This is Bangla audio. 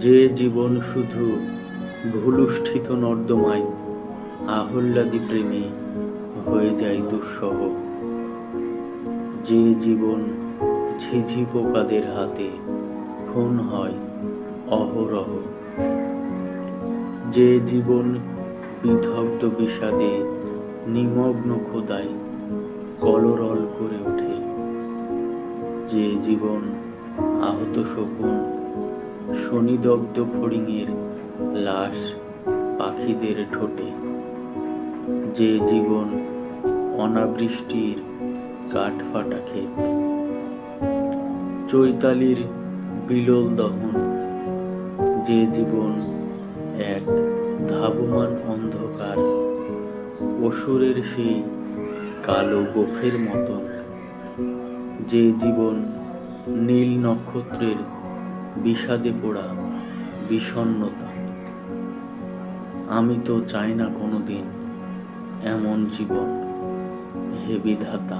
যে জীবন শুধু ভুলুষ্ঠিত নর্দমায় আহ্লাদী প্রেমে হয়ে যায় দুঃসহ, যে জীবন ঝিঝি পোকাদের হাতে খুন হয় অহরহ, যে জীবন বিদগ্ধ বিষাদে নিমগ্ন ক্ষুধায় কলরল করে ওঠে, যে জীবন আহত শকুন শনিদগ্ধ ফড়িংয়ের লাশ পাখিদের ঠোঁটে, যে জীবন অনাবৃষ্টির কাঠফাটা ক্ষেত, চৈতালির বিলোল দহন, যে জীবন এক ধাবমান অন্ধকার অসুরের সেই কালো গোফের মতন, যে জীবন নীল নক্ষত্রের বিষাদে পোড়া বিষণ্ণতা। আমি তো চাই না কোনোদিন এমন জীবন, হে বিধাতা।